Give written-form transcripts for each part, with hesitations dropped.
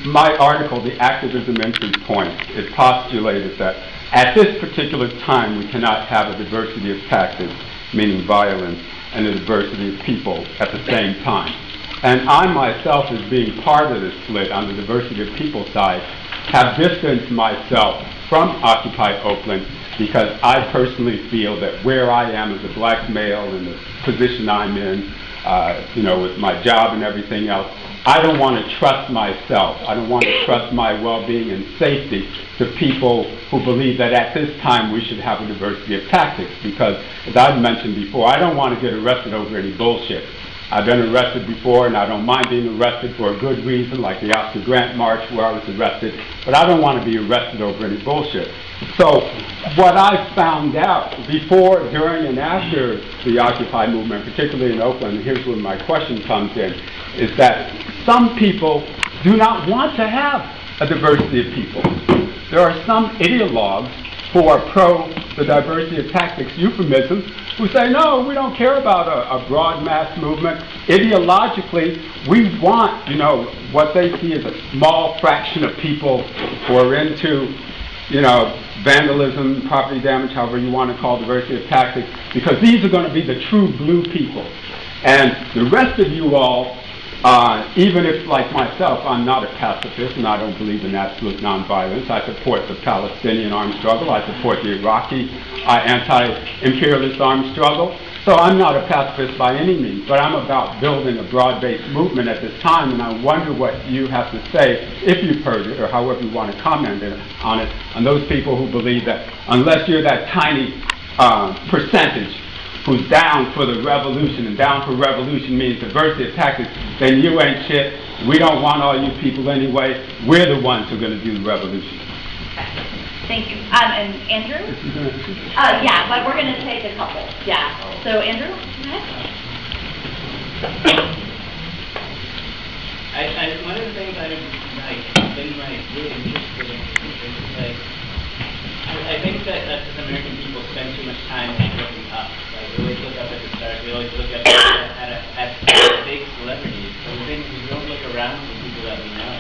My article, The Activism Entry Point, it postulated that at this particular time we cannot have a diversity of tactics, meaning violence, and a diversity of people at the same time. And I myself, as being part of this split on the diversity of people side, have distanced myself from Occupy Oakland because I personally feel that where I am as a black male in the position I'm in, with my job and everything else, I don't want to trust myself. I don't want to trust my well-being and safety to people who believe that at this time we should have a diversity of tactics, because, as I've mentioned before, I don't want to get arrested over any bullshit. I've been arrested before, and I don't mind being arrested for a good reason, like the Oscar Grant March where I was arrested, but I don't want to be arrested over any bullshit. So what I found out before, during, and after the Occupy movement, particularly in Oakland, and here's where my question comes in, is that some people do not want to have a diversity of people. There are some ideologues who are pro the diversity of tactics euphemism, who say, no, we don't care about a broad mass movement. Ideologically, we want, what they see as a small fraction of people who are into, vandalism, property damage, however you want to call diversity of tactics, because these are going to be the true blue people. And the rest of you all, even if, like myself, I'm not a pacifist and I don't believe in absolute nonviolence, I support the Palestinian armed struggle, I support the Iraqi anti-imperialist armed struggle, so I'm not a pacifist by any means, but I'm about building a broad-based movement at this time, and I wonder what you have to say, if you've heard it, or however you want to comment on it, on those people who believe that unless you're that tiny percentage who's down for the revolution, and down for revolution means diversity of tactics, then you ain't shit. We don't want all you people anyway. We're the ones who are going to do the revolution. Thank you. And Andrew? Yeah, but we're going to take a couple. Yeah. So Andrew, go ahead. One of the things I've been really interested in is I think that as American people spend too much time looking up. We always look up at the stars. We always look up at big celebrities. But the thing is, we don't look around for people that we know.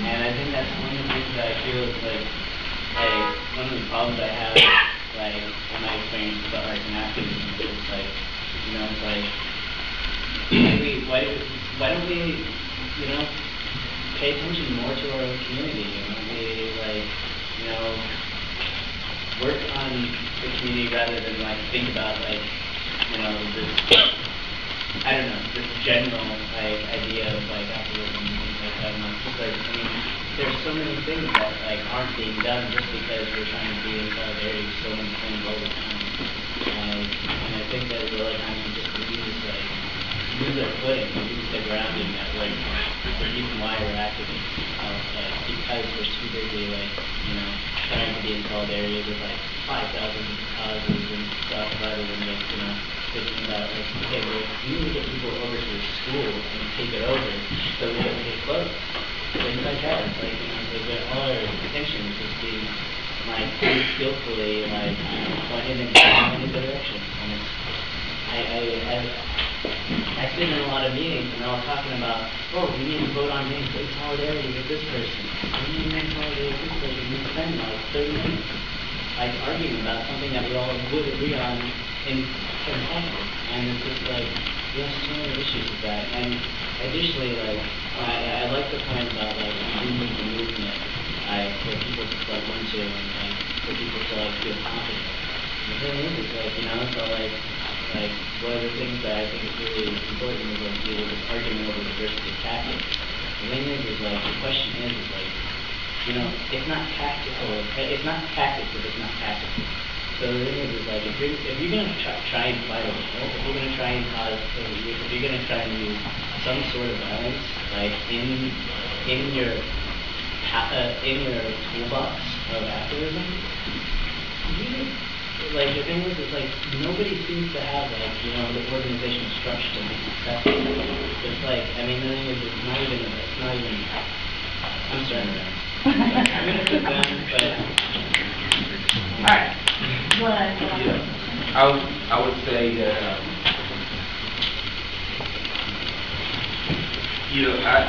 And I think that's one of the things that I feel is one of the problems I have, in my experience with the arts and activism. It's why don't we, pay attention more to our own community? Work on the community rather than think about this general idea of activism and things like that. And it's just there's so many things that aren't being done just because we're trying to be in solidarity with so many things all the time. And I think that a lot of times we just lose our footing, we lose the grounding that the reason why we're activists, because we're too busy trying to be in solidarity with 5,000 causes and stuff, rather than thinking about okay, we need to get people over to the school and take it over so we don't get close. Things like that. It's all our attention is just being skillfully pointed in any direction. And I sit in a lot of meetings and they're all talking about, we need to vote on being in solidarity with this person. We need to be in solidarity with this person. We spend 30 minutes arguing about something that we all would agree on in public. And it's just we have so many issues with that. And additionally, I like the point about using the movement for people to run to and for people to feel confident. And the thing is one of the things that I think is really important is this argument over diversity of tactics. The thing is the question is it's not tactical. It's not tactics if it's not tactical. So the thing is if you're going to try and fight a war, if you're going to try and if you're going to try and use some sort of violence, in your toolbox of activism, the thing is nobody seems to have the organizational structure to be successful. It's the thing is it's not even I'm sorry, man. I'm gonna sit down, but all right. I would say that You know, I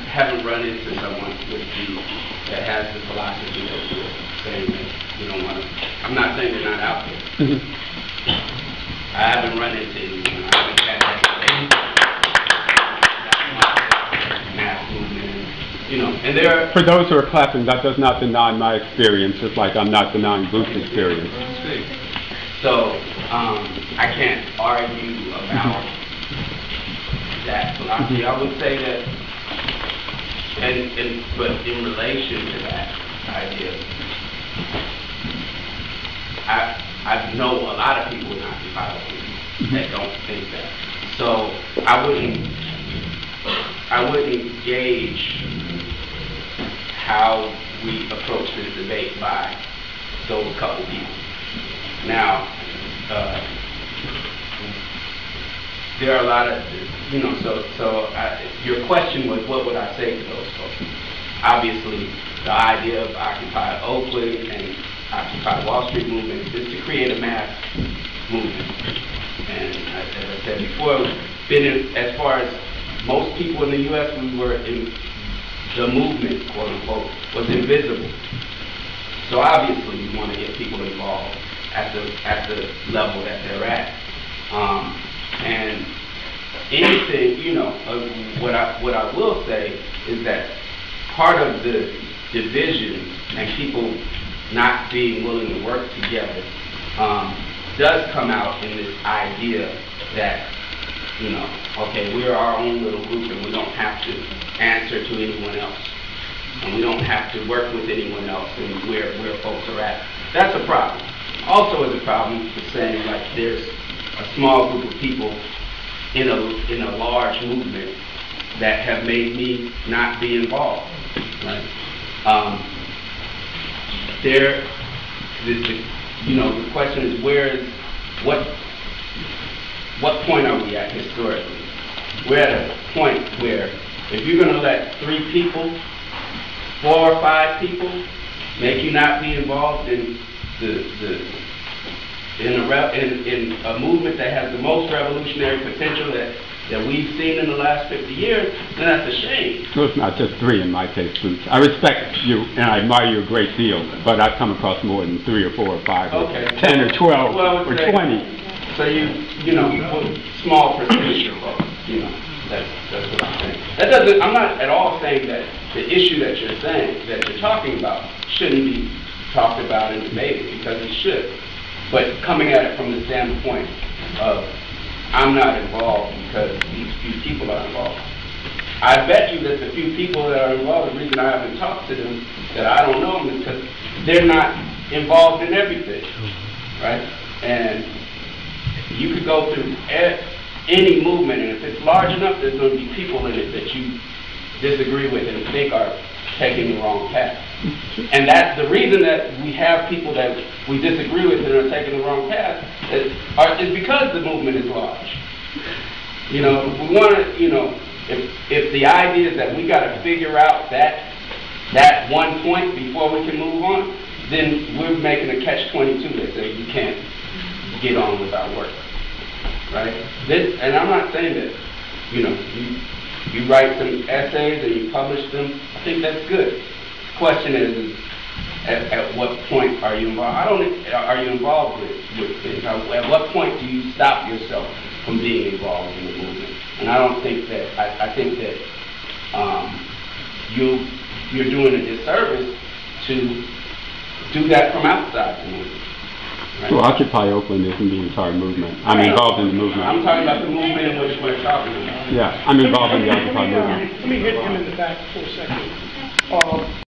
haven't run into someone that has the philosophy that you're saying that you don't want to. I'm not saying they're not out there. I haven't run into anyone. I haven't had that mass movement. You know, and there are, for those who are clapping, that does not deny my experience, just like I'm not denying Booth's experience. So, I can't argue about that philosophy. I would say that, but in relation to that idea, I know a lot of people in Occupy that don't think that. So I wouldn't gauge how we approach this debate by those couple people. Now, there are a lot of, you know, your question was, what would I say to those folks? Obviously, the idea of Occupy Oakland and Occupy Wall Street movement is to create a mass movement. And as I said before, as far as most people in the U.S., we were in the movement, quote unquote, was invisible. So obviously, you want to get people involved at the level that they're at. And anything, you know, what I will say is that part of the division and people not being willing to work together does come out in this idea that, you know, okay, we're our own little group and we don't have to answer to anyone else. And we don't have to work with anyone else and where folks are at. That's a problem. Also is a problem for saying, like, there's a small group of people in a large movement that have made me not be involved. Right? You know, the question is, what point are we at historically? We're at a point where if you're going to let 3 people, 4 or 5 people make you not be involved in in a movement that has the most revolutionary potential that we've seen in the last 50 years, then that's a shame. Well, it's not just 3 in my case, Booth. I respect you and I admire you a great deal, but I've come across more than 3 or 4 or 5 okay. or 10 or 12 or 20. So you know, small percentage of folks, you know, that's what I'm saying. That doesn't, I'm not at all saying that the issue that you're talking about shouldn't be talked about and debated, because it should. But coming at it from the standpoint of, I'm not involved because these few people are involved. I bet you that the few people that are involved, the reason I haven't talked to them, that I don't know them, is because they're not involved in everything, right? And you could go through any movement, and if it's large enough, there's going to be people in it that you disagree with and think are taking the wrong path. And that's the reason that we have people that we disagree with and are taking the wrong path is because the movement is large. You know, we want to, you know, if the idea is that we got to figure out that one point before we can move on, then we're making a catch-22 that says you can't get on with our work, right? And I'm not saying that, you know, you write some essays and you publish them. I think that's good. The question is at what point are you involved? Are you involved with things? At what point do you stop yourself from being involved in the movement? And I don't think that, I think that you're doing a disservice to do that from outside the movement. Right? Well, Occupy Oakland isn't the entire movement. I'm involved in the movement. I'm talking about the movement in which we're talking about. Yeah, I'm involved in the Occupy movement. Let me hit him in the back for a second.